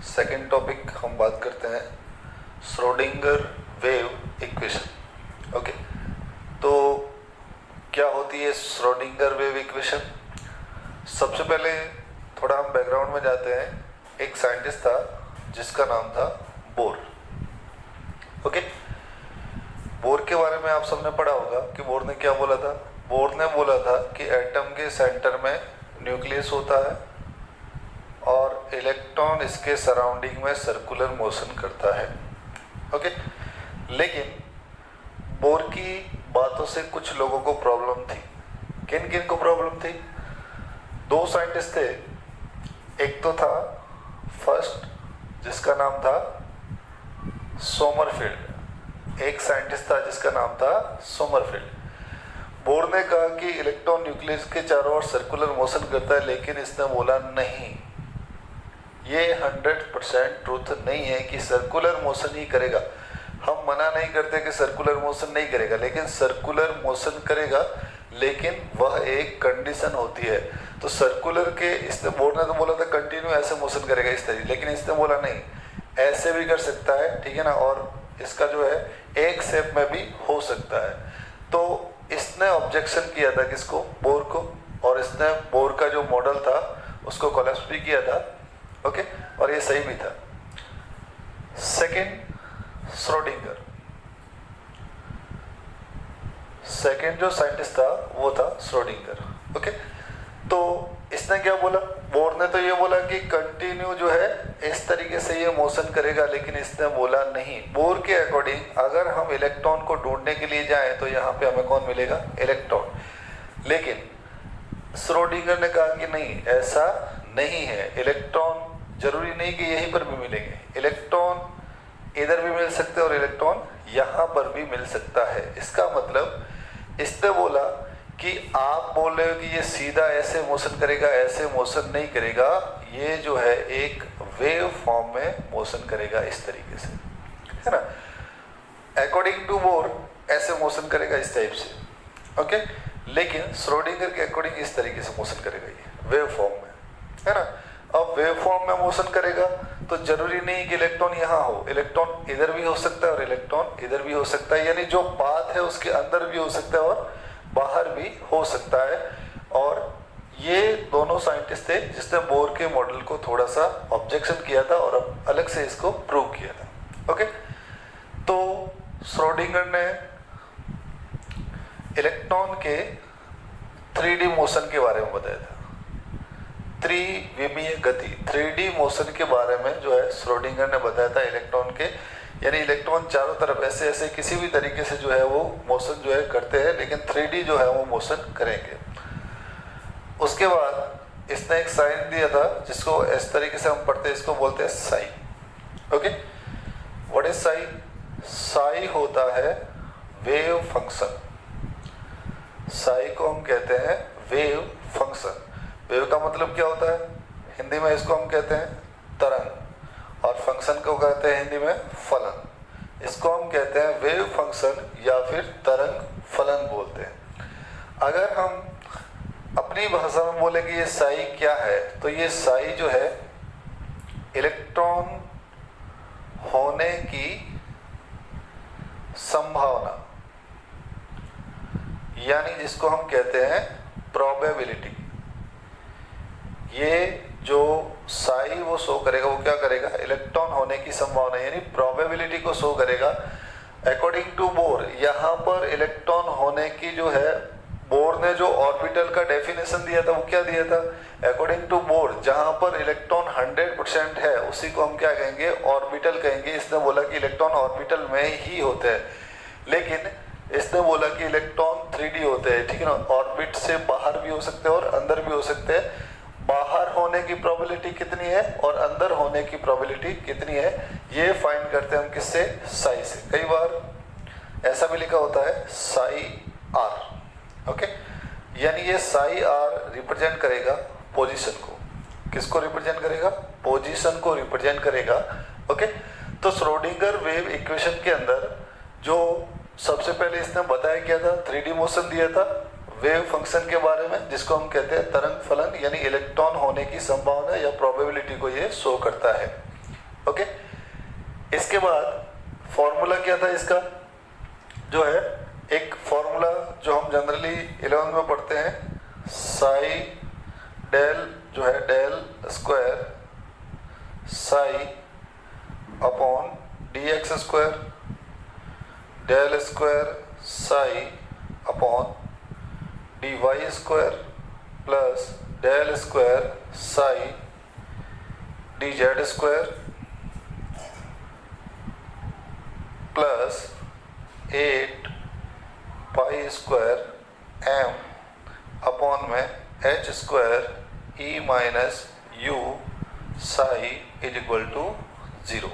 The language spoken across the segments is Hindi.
सेकेंड टॉपिक हम बात करते हैं श्रोडिंगर वेव इक्वेशन। ओके, तो क्या होती है श्रोडिंगर वेव इक्वेशन? सबसे पहले थोड़ा हम बैकग्राउंड में जाते हैं। एक साइंटिस्ट था जिसका नाम था बोर। ओके, बोर के बारे में आप सबने पढ़ा होगा कि बोर ने क्या बोला था। बोर ने बोला था कि एटम के सेंटर में न्यूक्लियस होता है और इलेक्ट्रॉन इसके सराउंडिंग में सर्कुलर मोशन करता है। ओके, लेकिन बोर की बातों से कुछ लोगों को प्रॉब्लम थी। किन किन को प्रॉब्लम थी? दो साइंटिस्ट थे। एक तो था फर्स्ट, जिसका नाम था सोमरफेल्ड। एक साइंटिस्ट था जिसका नाम था सोमरफेल्ड। बोर ने कहा कि इलेक्ट्रॉन न्यूक्लियस के चारों ओर सर्कुलर मोशन करता है, लेकिन इसने बोला नहीं, ये 100% ट्रूथ नहीं है कि सर्कुलर मोशन ही करेगा। हम मना नहीं करते कि सर्कुलर मोशन नहीं करेगा, लेकिन सर्कुलर मोशन करेगा, लेकिन वह एक कंडीशन होती है। तो सर्कुलर के इसने बोर ने तो बोला था कंटिन्यू ऐसे मोशन करेगा इस तरीके, लेकिन इसने बोला नहीं, ऐसे भी कर सकता है, ठीक है ना, और इसका जो है एक शेप में भी हो सकता है। तो इसने ऑब्जेक्शन किया था किसको? बोर को। और इसने बोर का जो मॉडल था उसको कोलैप्स भी किया था। ओके, और ये सही भी था। सेकंड श्रोडिंगर, सेकंड जो साइंटिस्ट था वो था श्रोडिंगर। ओके, तो इसने क्या बोला? बोर ने तो ये बोला कि कंटिन्यू जो है इस तरीके से ये मोशन करेगा, लेकिन इसने बोला नहीं। बोर के अकॉर्डिंग अगर हम इलेक्ट्रॉन को ढूंढने के लिए जाएं तो यहाँ पे हमें कौन मिलेगा? इलेक्ट्रॉन। लेकिन श्रोडिंगर ने कहा कि नहीं, ऐसा नहीं है। इलेक्ट्रॉन जरूरी नहीं कि यहीं पर भी मिलेंगे, इलेक्ट्रॉन इधर भी मिल सकते हैं और इलेक्ट्रॉन यहाँ पर भी मिल सकता है। इसका मतलब इसने बोला कि आप बोल रहे हो कि ये सीधा ऐसे मोशन करेगा, ऐसे मोशन नहीं करेगा, ये जो है एक वेव फॉर्म में मोशन करेगा इस तरीके से, है ना। अकॉर्डिंग टू बोर ऐसे मोशन करेगा इस टाइप से। ओके, लेकिन श्रोडिंगर के अकॉर्डिंग इस तरीके से मोशन करेगा ये वेव फॉर्म में, है ना। अब वेव फॉर्म में मोशन करेगा तो जरूरी नहीं कि इलेक्ट्रॉन यहाँ हो, इलेक्ट्रॉन इधर भी हो सकता है और इलेक्ट्रॉन इधर भी हो सकता है, यानी जो पाथ है उसके अंदर भी हो सकता है और बाहर भी हो सकता है। और ये दोनों साइंटिस्ट थे जिसने बोर के मॉडल को थोड़ा सा ऑब्जेक्शन किया था और अब अलग से इसको प्रूव किया था। ओके, तो श्रोडिंगर ने इलेक्ट्रॉन के 3D मोशन के बारे में बताया था। त्रिविमीय गति, 3D मोशन के बारे में जो है श्रोडिंगर ने बताया था इलेक्ट्रॉन के, यानी इलेक्ट्रॉन चारों तरफ ऐसे ऐसे किसी भी तरीके से जो है वो मोशन जो है करते हैं, लेकिन 3D जो है वो मोशन करेंगे। उसके बाद इसने एक साइन दिया था जिसको इस तरीके से हम पढ़ते हैं, इसको बोलते हैं Sai. Okay, what is Sai? Sai होता है वेव फंक्शन। साई को हम कहते हैं वेव फंक्शन। वेव का मतलब क्या होता है? हिंदी में इसको हम कहते हैं तरंग, और फंक्शन को कहते हैं हिंदी में फलन। इसको हम कहते हैं वेव फंक्शन या फिर तरंग फलन बोलते हैं। अगर हम अपनी भाषा में बोले कि ये साई क्या है, तो ये साई जो है इलेक्ट्रॉन होने की संभावना, यानी जिसको हम कहते हैं प्रोबेबिलिटी। ये जो साई वो शो करेगा, वो क्या करेगा? इलेक्ट्रॉन होने की संभावना यानी प्रोबेबिलिटी को शो करेगा। अकॉर्डिंग टू बोर यहाँ पर इलेक्ट्रॉन होने की जो है, बोर ने जो ऑर्बिटल का डेफिनेशन दिया था वो क्या दिया था? अकॉर्डिंग टू बोर जहाँ पर इलेक्ट्रॉन 100% है उसी को हम क्या कहेंगे? ऑर्बिटल कहेंगे। इसने बोला कि इलेक्ट्रॉन ऑर्बिटल में ही होते हैं, लेकिन इसने बोला कि इलेक्ट्रॉन 3D होते हैं, ठीक है ना। ऑर्बिट से बाहर भी हो सकते हैं और अंदर भी हो सकते हैं। बाहर होने की प्रोबेबिलिटी कितनी है और अंदर होने की प्रोबेबिलिटी कितनी है, ये फाइंड करते हैं हम किससे? साई से। कई बार ऐसा भी लिखा होता है साई आर। ओके, यानी ये साई आर रिप्रेजेंट करेगा पोजीशन को। किसको रिप्रेजेंट करेगा? पोजीशन को रिप्रेजेंट करेगा। ओके, तो श्रोडिंगर वेव इक्वेशन के अंदर जो सबसे पहले इसने बताया क्या था? 3D मोशन दिया था वेव फंक्शन के बारे में, जिसको हम कहते हैं तरंग फलन, यानी इलेक्ट्रॉन होने की संभावना या प्रोबेबिलिटी को ये शो करता है। ओके, इसके बाद फॉर्मूला क्या था इसका, जो है एक फॉर्मूला जो हम जनरली 11th में पढ़ते हैं, साई डेल जो है del square psi upon d x square, del square psi upon d y square plus del square psi d z square plus 8 pi square m upon में H square E minus U psi is equal to 0।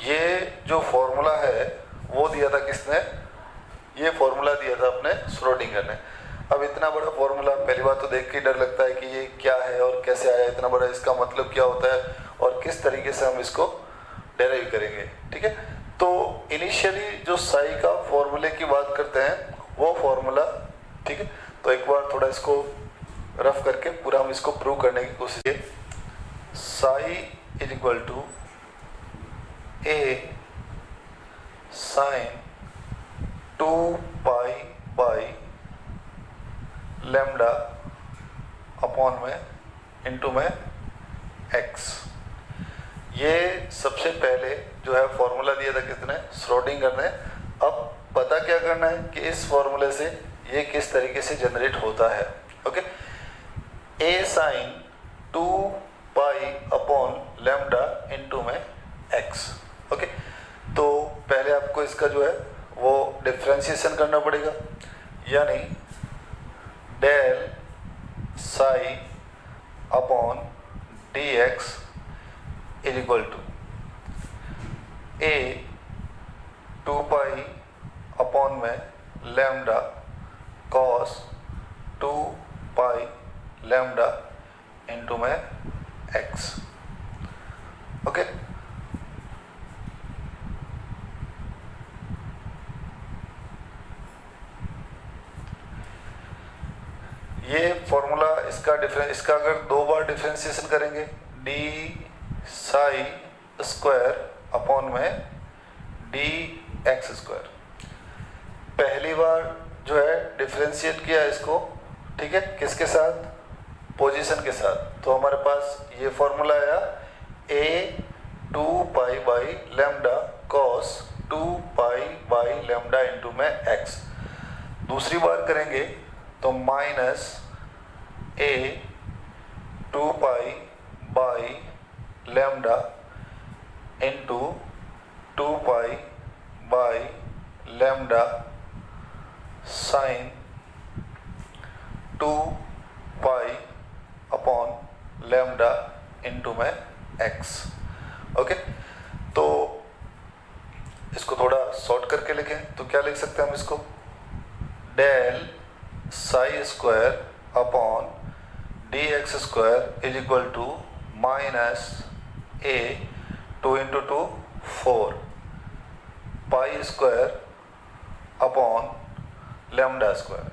ये जो फॉर्मूला है वो दिया था किसने, ये फॉर्मूला दिया था अपने श्रोडिंगर ने। अब इतना बड़ा फॉर्मूला पहली बात तो देख के डर लगता है कि ये क्या है और कैसे आया इतना बड़ा, इसका मतलब क्या होता है और किस तरीके से हम इसको डेराइव करेंगे। ठीक है, तो इनिशियली जो साई का फॉर्मूले की बात करते हैं वो फॉर्मूला, ठीक है, तो एक बार थोड़ा इसको रफ करके पूरा हम इसको प्रूव करने की कोशिश करें। Psi is equal to a sine 2 pi by lambda upon में इनटू में एक्स। ये सबसे पहले जो है फॉर्मूला दिया था किसने, श्रोडिंगर ने। अब पता क्या करना है कि इस फॉर्मूले से ये किस तरीके से जनरेट होता है। Okay, a sine 2 pi upon lambda into में एक्स। ओके, तो पहले आपको इसका जो है वो डिफ्रेंशिएशन करना पड़ेगा, यानी del psi upon d x is equal to a 2 pi upon में lambda cos 2 pi lambda into में एक्स। ओके, ये फॉर्मूला इसका अगर 2 बार डिफरेंशिएशन करेंगे, डी साई स्क्वायर अपॉन में डी एक्स स्क्वायर। पहली बार जो है डिफरेंशिएट किया इसको, ठीक है, किसके साथ, पोजीशन के साथ, तो हमारे पास ये फॉर्मूला आया a 2 pi by lambda cos 2 pi by lambda into में एक्स। दूसरी बार करेंगे तो minus a 2 pi by lambda into 2 pi by lambda sine 2 pi upon lambda into में एक्स। ओके, तो इसको थोड़ा शॉर्ट करके लिखें तो क्या लिख सकते हैं हम इसको, del psi square upon d x square is equal to minus a 2 into 2 4 pi square upon lambda square.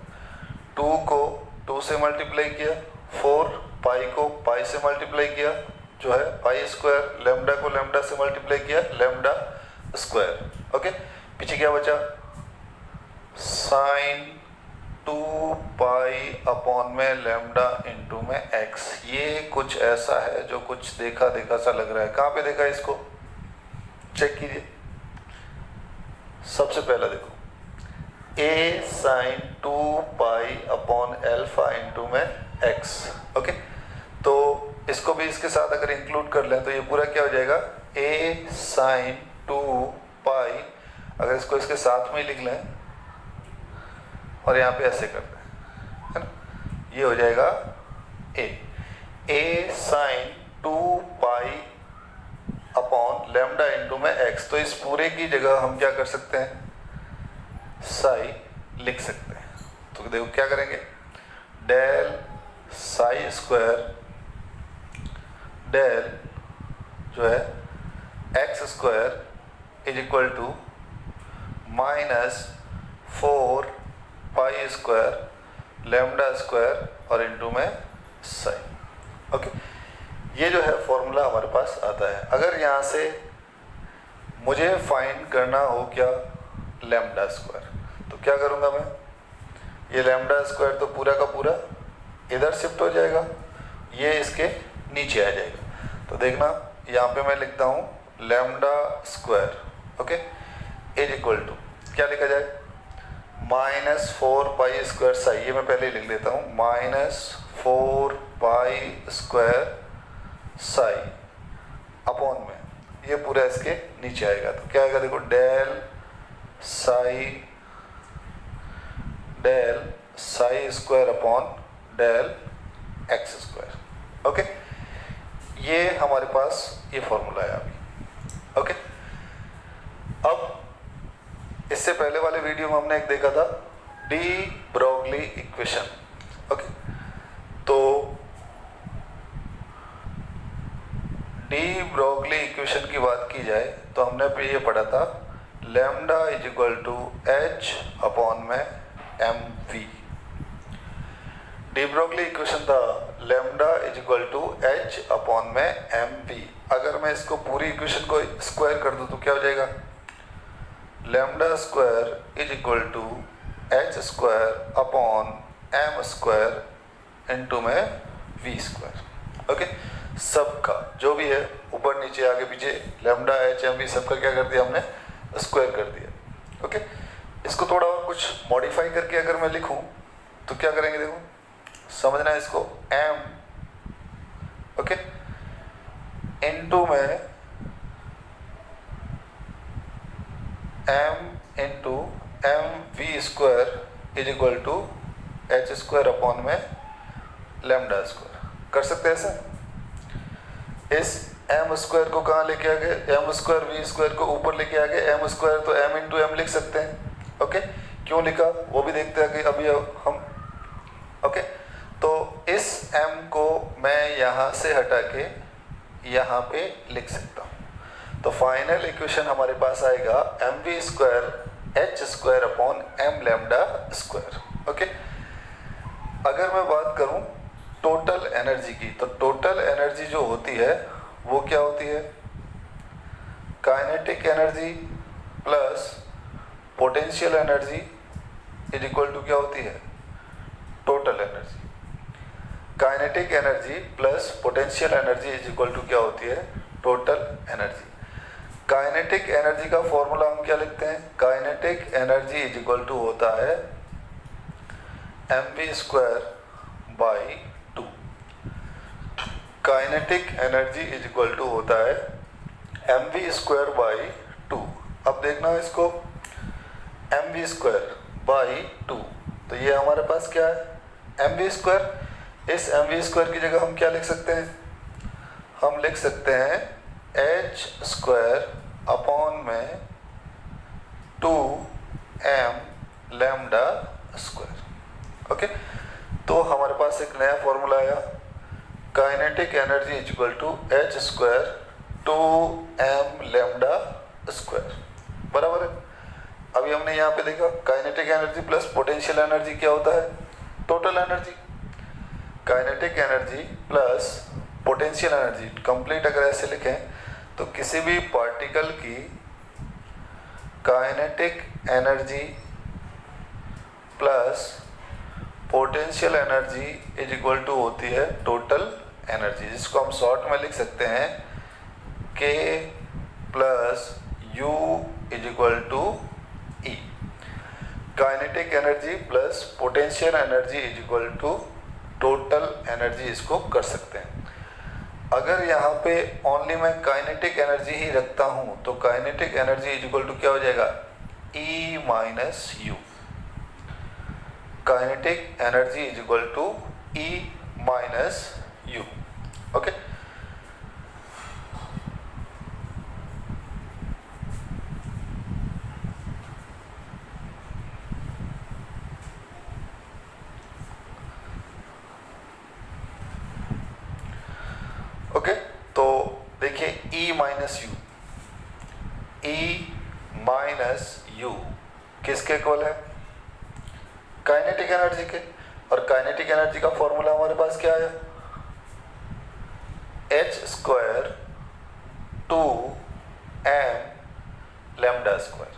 2 को 2 से मल्टीप्लाई किया, 4 पाई को पाई से मल्टीप्लाई किया, जो है पाई स्क्वायर, लैम्डा को लैम्डा से मल्टीप्लाई किया, लैम्डा स्क्वायर। ओके, पीछे क्या बचा, साइन 2 पाई अपॉन में लैम्डा इनटू में एक्स। ये कुछ ऐसा है जो कुछ देखा देखा सा लग रहा है। कहाँ पे देखा है इसको, चेक कीजिए। सबसे पहला देखो, a sine 2 pi upon alpha into में एक्स। ओके, तो इसको भी इसके साथ अगर इंक्लूड कर लें तो ये पूरा क्या हो जाएगा, ए साइन 2 पाई, अगर इसको इसके साथ में ही लिख लें और यहाँ पे ऐसे करते हैं, है ना, ये हो जाएगा a sine 2 pi upon lambda into में एक्स। तो इस पूरे की जगह हम क्या कर सकते हैं, साई लिख सकते हैं। तो देखो क्या करेंगे, डेल साई स्क्वायर डेल जो है x square is equal to minus 4 pi square lambda square और इनटू में साइन। ओके, ये जो है फॉर्मूला हमारे पास आता है। अगर यहाँ से मुझे फाइंड करना हो क्या लैम्डा स्क्वायर, तो क्या करूँगा मैं, ये लैम्डा स्क्वायर तो पूरा का पूरा इधर शिफ्ट हो जाएगा, ये इसके नीचे आ जाएगा। तो देखना यहाँ पे मैं लिखता हूँ lambda square, okay, is equal to क्या लिखा जाए, -4 पाई स्क्वायर साई, ये मैं पहले ही लिख लेता हूँ, -4 पाई स्क्वायर साई अपॉन में, ये पूरा इसके नीचे आएगा। तो क्या आएगा देखो, del psi square upon del x square. Okay, ये हमारे पास ये फॉर्मूला है अभी। ओके, अब इससे पहले वाले वीडियो में हमने एक देखा था डी ब्रोगली इक्वेशन। ओके, तो डी ब्रोगली इक्वेशन की बात की जाए तो हमने पे ये पढ़ा था lambda is equal to h upon में m v. De Broglie equation था lambda is equal to h upon में एम वी। अगर मैं इसको पूरी इक्वेशन को स्क्वायर कर दूं तो क्या हो जाएगा, lambda square is equal to H square upon m square into में वी स्क्वायर। ओके, सबका जो भी है ऊपर नीचे आगे पीछे लैम्डा एच एम वी सबका क्या कर दिया हमने, स्क्वायर कर दिया। ओके, इसको थोड़ा और कुछ मॉडिफाई करके अगर मैं लिखूं तो क्या करेंगे, देखो समझना है इसको, एम ओके इनटू में m into m we square is equal to H square upon में लैम्डा स्क्वायर। कर सकते हैं ऐसा, इस एम स्क्वायर को कहाँ लेके आ गए, एम स्क्वायर वी स्क्वायर को ऊपर लेके आ गए, एम स्क्वायर तो एम इंटू एम लिख सकते हैं। ओके, क्यों लिखा वो भी देखते हैं कि अभी हम। ओके, तो इस एम को मैं यहाँ से हटा के यहाँ पे लिख सकता हूँ। तो फाइनल इक्वेशन हमारे पास आएगा m we square h square upon m lambda square. Okay, अगर मैं बात करूँ टोटल एनर्जी की, तो टोटल एनर्जी जो होती है वो क्या होती है, kinetic energy plus potential energy is equal to क्या होती है, total energy. Kinetic energy plus potential energy is equal to क्या होती है, टोटल एनर्जी। काइनेटिक एनर्जी का फॉर्मूला हम क्या लिखते हैं, kinetic energy is equal to होता है M we square by two. Kinetic energy is equal to होता है M we square by two. अब देखना इसको, M we square by to, तो ये हमारे पास क्या है, एम वी स्क्वायर। इस एम वी स्क्वायर की जगह हम क्या लिख सकते हैं, हम लिख सकते हैं एच स्क्वायर अपॉन में two M lambda square. Okay, तो हमारे पास एक नया फॉर्मूला आया, kinetic energy is equal to H square two M lambda square, बराबर है। अभी हमने यहाँ पे देखा kinetic energy plus potential energy क्या होता है, total energy. Kinetic energy plus potential energy complete अगर ऐसे लिखें तो किसी भी पार्टिकल की kinetic energy plus potential energy is equal to होती है टोटल एनर्जी, जिसको हम शॉर्ट में लिख सकते हैं K plus U is equal to E। Kinetic energy plus potential energy is equal to total energy, इसको कर सकते हैं। अगर यहाँ पे ओनली मैं काइनेटिक एनर्जी ही रखता हूँ तो kinetic energy is equal to क्या हो जाएगा, E minus U. Kinetic energy is equal to E minus U. Okay, okay, तो देखिए E minus U, E minus U किसके इक्वल है, काइनेटिक एनर्जी के। और काइनेटिक एनर्जी का फॉर्मूला हमारे पास क्या है, H square 2m lambda square,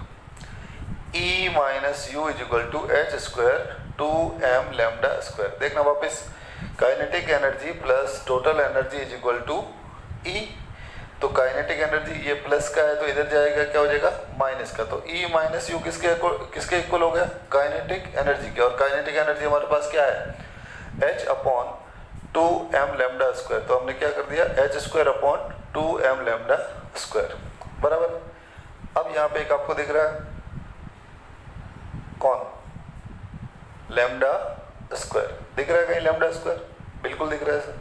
E minus U is equal to H square 2m lambda square. देखना वापस, kinetic energy plus total energy is equal to E। तो काइनेटिक एनर्जी ये प्लस का है तो इधर जाएगा, क्या हो जाएगा माइनस का। तो E माइनस यू किसके इक्वल हो गया, काइनेटिक एनर्जी के। और काइनेटिक एनर्जी हमारे पास क्या है, h upon 2m lambda square. तो हमने क्या कर दिया, h square upon 2m lambda square बराबर। अब यहाँ पे एक आपको दिख रहा है कौन, लैम्डा स्क्वायर दिख रहा है कहीं, लैम्डा स्क्वायर बिल्कुल दिख रहा है सर,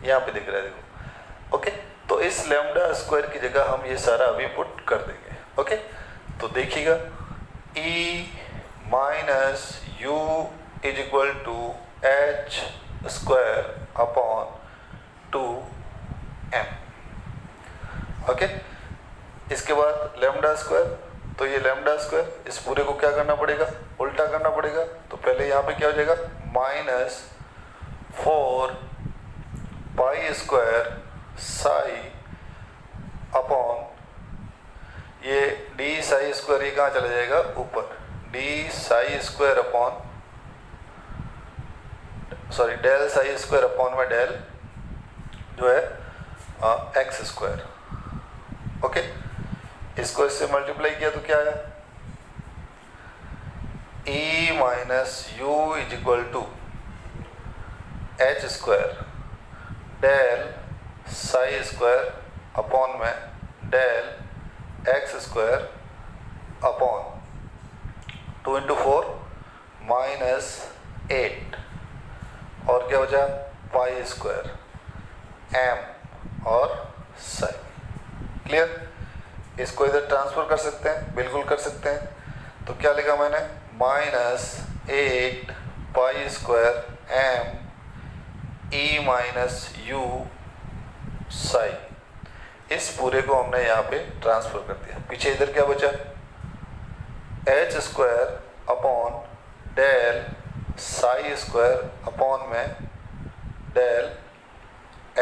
यहाँ पे दिख रहा है देखो। ओके, तो इस लैम्डा स्क्वायर की जगह हम ये सारा अभी पुट कर देंगे। ओके, तो देखिएगा E minus U is equal to H square upon 2m। Okay, इसके बाद लैम्डा स्क्वायर, तो ये लैम्डा स्क्वायर इस पूरे को क्या करना पड़ेगा, उल्टा करना पड़ेगा। तो पहले यहाँ पे क्या हो जाएगा, minus 4 pi square psi upon ये डी साई स्क्वायर, ये कहाँ चला जाएगा ऊपर, D psi square upon sorry del psi square upon में डेल जो है एक्स स्क्वायर। ओके, इसको इससे मल्टीप्लाई किया तो क्या आया, E minus U is equal to H square del psi square upon में del x square upon 2 into 4 minus 8 और क्या बचा पाई स्क्वायर m और साई। क्लियर, इसको इधर ट्रांसफर कर सकते हैं, बिल्कुल कर सकते हैं। तो क्या लिखा मैंने, minus 8 pi square m E minus U Sai, इस पूरे को हमने यहाँ पे ट्रांसफर कर दिया। पीछे इधर क्या बचा, H square upon del psi square upon में डेल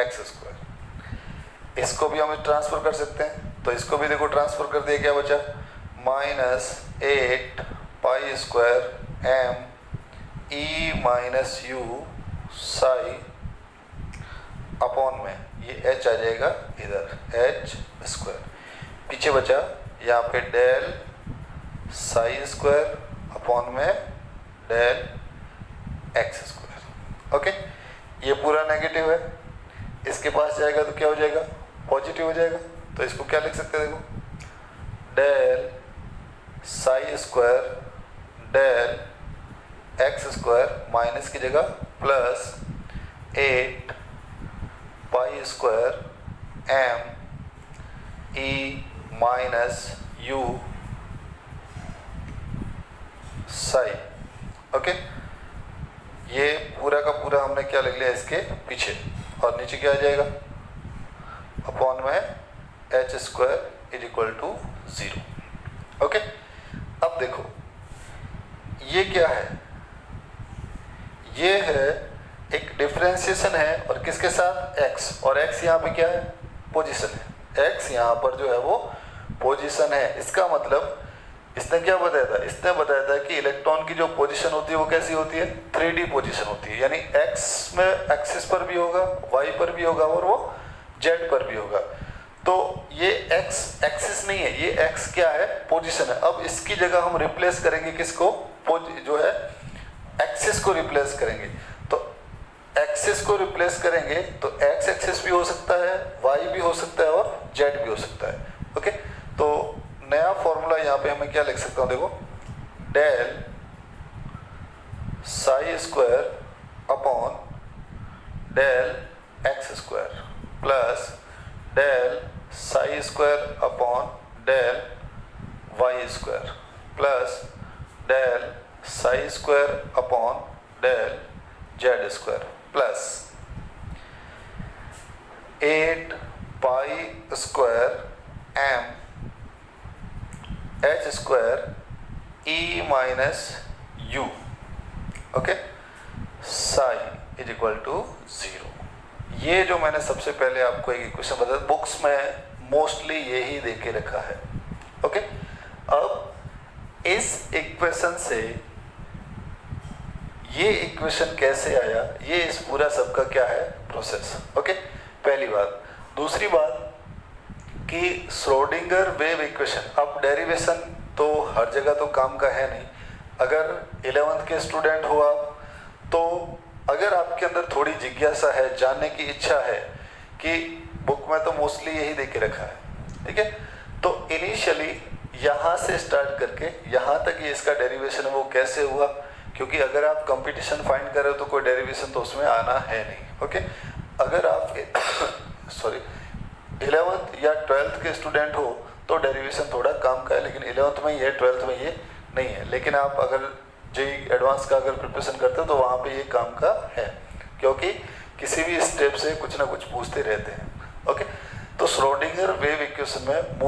एक्स स्क्वायर। इसको भी हम ट्रांसफर कर सकते हैं, तो इसको भी देखो ट्रांसफर कर दिया, क्या बचा, minus 8 pi square m E minus U psi upon में ये h आ जाएगा इधर h स्क्वायर। पीछे बचा यहाँ पे डेल साई स्क्वायर अपॉन में डेल एक्स स्क्वायर। ओके, ये पूरा नेगेटिव है, इसके पास जाएगा तो क्या हो जाएगा, पॉजिटिव हो जाएगा। तो इसको क्या लिख सकते हैं, देखो del psi square del x square minus की जगह plus 8 pi square m E minus U psi. Okay, ये पूरा का पूरा हमने क्या लिख लिया इसके पीछे, और नीचे क्या आ जाएगा, अपॉन में H square is equal to 0। Okay, अब देखो ये क्या है, ये है एक डिफरेंशिएशन है, और किसके साथ, x, और x यहाँ पे क्या है, पोजीशन है। x यहाँ पर जो है वो पोजीशन है। इसका मतलब इसने क्या बताया था, इसने बताया था कि इलेक्ट्रॉन की जो पोजीशन होती है वो कैसी होती है, 3D पोजीशन होती है, यानी x में एक्सिस पर भी होगा, y पर भी होगा और वो z पर भी होगा। तो ये x एक्सिस नहीं है, ये x क्या है, पोजीशन है। अब इसकी जगह हम रिप्लेस करेंगे किसको, जो है एक्सिस को रिप्लेस करेंगे। तो एक्सिस को रिप्लेस करेंगे तो x एक्सिस भी हो सकता है, y भी हो सकता है और z भी हो सकता है। ओके, तो नया फॉर्मूला यहाँ पे हमें क्या लिख सकता हूँ, देखो del psi square upon del x square plus del psi square upon del Y square plus del psi square upon del Z square plus 8 pi square m h square e minus u। Okay, psi is equal to 0। ये जो मैंने सबसे पहले आपको एक इक्वेशन बताया, बुक्स में मोस्टली यही दे के रखा है। ओके, अब इस इक्वेशन से ये इक्वेशन कैसे आया, ये इस पूरा सबका क्या है प्रोसेस। ओके, पहली बात। दूसरी बात कि श्रोडिंगर वेव इक्वेशन, अब डेरिवेशन तो हर जगह तो काम का है नहीं। अगर 11th के स्टूडेंट हो आप, तो अगर आपके अंदर थोड़ी जिज्ञासा है, जानने की इच्छा है, कि बुक में तो मोस्टली यही दे के रखा है, ठीक है, तो इनिशियली यहाँ से स्टार्ट करके यहाँ तक ये इसका डेरिवेशन है वो कैसे हुआ, क्योंकि अगर आप कंपटीशन फाइंड कर रहे हो तो कोई डेरिवेशन तो उसमें आना है नहीं। ओके, अगर आप सॉरी 11th या 12th के स्टूडेंट हो तो डेरिवेशन थोड़ा काम का है, लेकिन 11th में ये 12th में ये नहीं है। लेकिन आप अगर जेईई एडवांस का अगर प्रिपरेशन करते हो तो वहाँ पे ये काम का है, क्योंकि किसी भी स्टेप से कुछ ना कुछ पूछते रहते हैं। ओके, तो श्रोडिंगर वेव इक्वेशन में